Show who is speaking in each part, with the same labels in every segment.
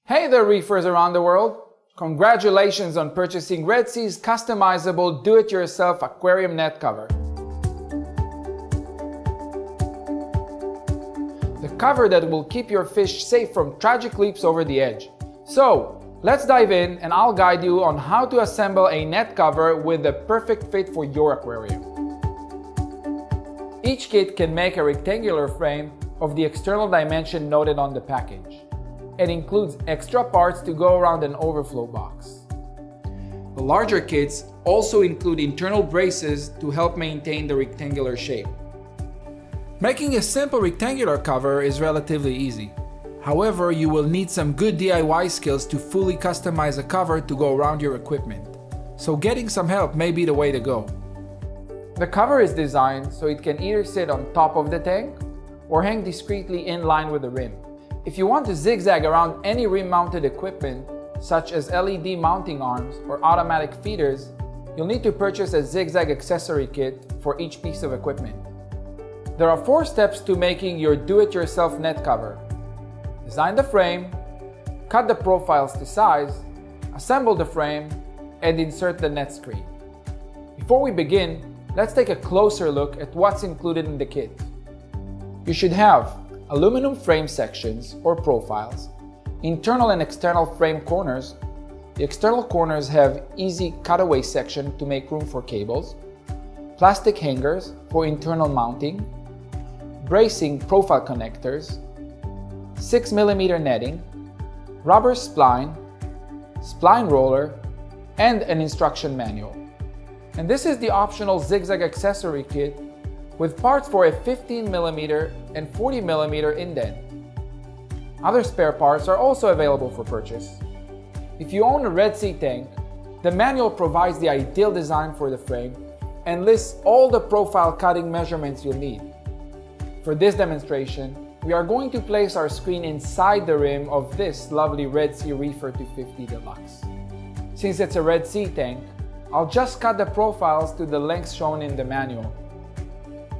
Speaker 1: Hey there, reefers around the world! Congratulations on purchasing Red Sea's customizable do-it-yourself aquarium net cover. The cover that will keep your fish safe from tragic leaps over the edge. So, let's dive in and I'll guide you on how to assemble a net cover with the perfect fit for your aquarium. Each kit can make a rectangular frame of the external dimension noted on the package. It includes extra parts to go around an overflow box. The larger kits also include internal braces to help maintain the rectangular shape. Making a simple rectangular cover is relatively easy. However, you will need some good DIY skills to fully customize a cover to go around your equipment. So getting some help may be the way to go. The cover is designed so it can either sit on top of the tank or hang discreetly in line with the rim. If you want to zigzag around any rim-mounted equipment, such as LED mounting arms or automatic feeders, you'll need to purchase a zigzag accessory kit for each piece of equipment. There are 4 steps to making your do-it-yourself net cover. Design the frame, cut the profiles to size, assemble the frame, and insert the net screen. Before we begin, let's take a closer look at what's included in the kit. You should have aluminum frame sections or profiles, internal and external frame corners. The external corners have easy cutaway section to make room for cables, plastic hangers for internal mounting, bracing profile connectors, 6mm netting, rubber spline, spline roller, and an instruction manual. And this is the optional zigzag accessory kit with parts for a 15mm and 40mm indent. Other spare parts are also available for purchase. If you own a Red Sea tank, the manual provides the ideal design for the frame and lists all the profile cutting measurements you'll need. For this demonstration, we are going to place our screen inside the rim of this lovely Red Sea Reefer 250 Deluxe. Since it's a Red Sea tank, I'll just cut the profiles to the lengths shown in the manual.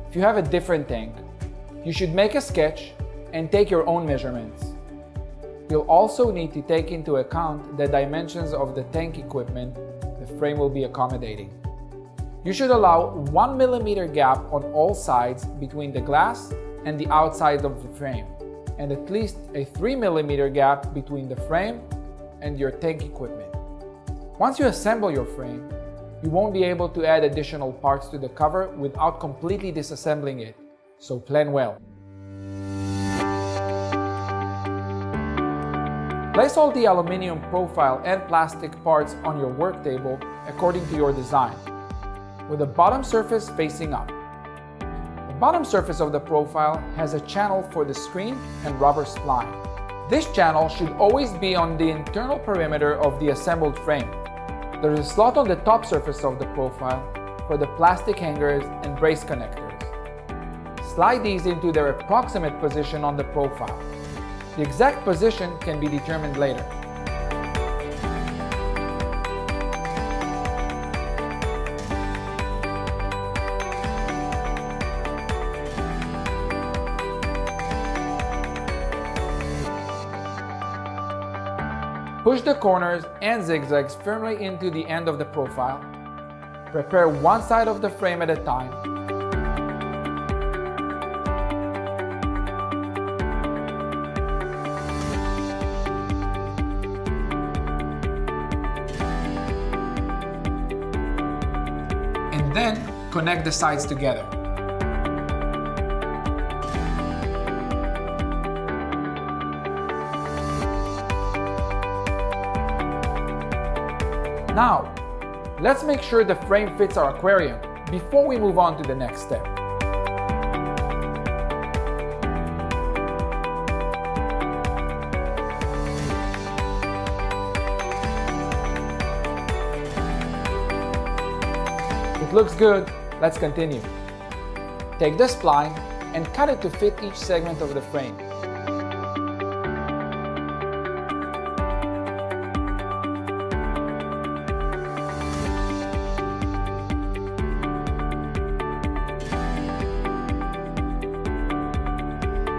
Speaker 1: If you have a different tank, you should make a sketch and take your own measurements. You'll also need to take into account the dimensions of the tank equipment the frame will be accommodating. You should allow 1mm gap on all sides between the glass and the outside of the frame, and at least a 3mm gap between the frame and your tank equipment. Once you assemble your frame, you won't be able to add additional parts to the cover without completely disassembling it, so plan well. Place all the aluminum profile and plastic parts on your work table according to your design, with the bottom surface facing up. The bottom surface of the profile has a channel for the screen and rubber spline. This channel should always be on the internal perimeter of the assembled frame. There is a slot on the top surface of the profile for the plastic hangers and brace connectors. Slide these into their approximate position on the profile. The exact position can be determined later. Push the corners and zigzags firmly into the end of the profile. Prepare one side of the frame at a time. And then connect the sides together. Now, let's make sure the frame fits our aquarium before we move on to the next step. It looks good, let's continue. Take the spline and cut it to fit each segment of the frame.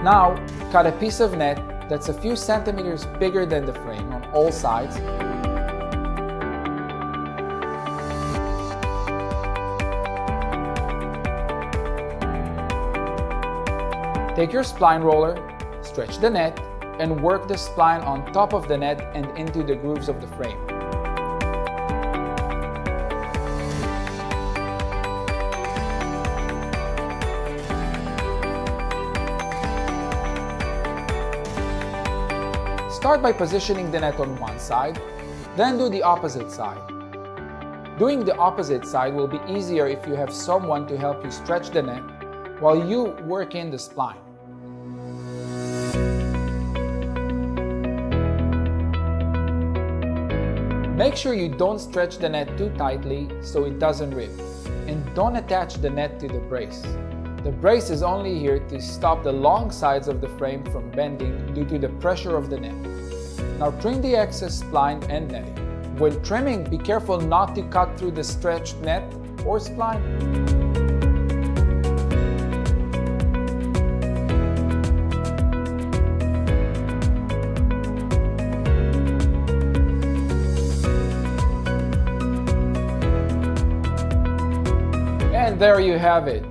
Speaker 1: Now, cut a piece of net that's a few centimeters bigger than the frame on all sides. Take your spline roller, stretch the net, and work the spline on top of the net and into the grooves of the frame. Start by positioning the net on one side, then do the opposite side. Doing the opposite side will be easier if you have someone to help you stretch the net while you work in the spline. Make sure you don't stretch the net too tightly so it doesn't rip, and don't attach the net to the brace. The brace is only here to stop the long sides of the frame from bending due to the pressure of the net. Now trim the excess spline and netting. When trimming, be careful not to cut through the stretched net or spline. And there you have it,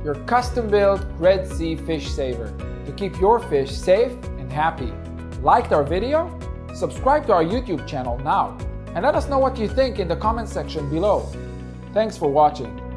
Speaker 1: your custom-built Red Sea Fish Saver to keep your fish safe and happy. Liked our video? Subscribe to our YouTube channel now and let us know what you think in the comment section below. Thanks for watching.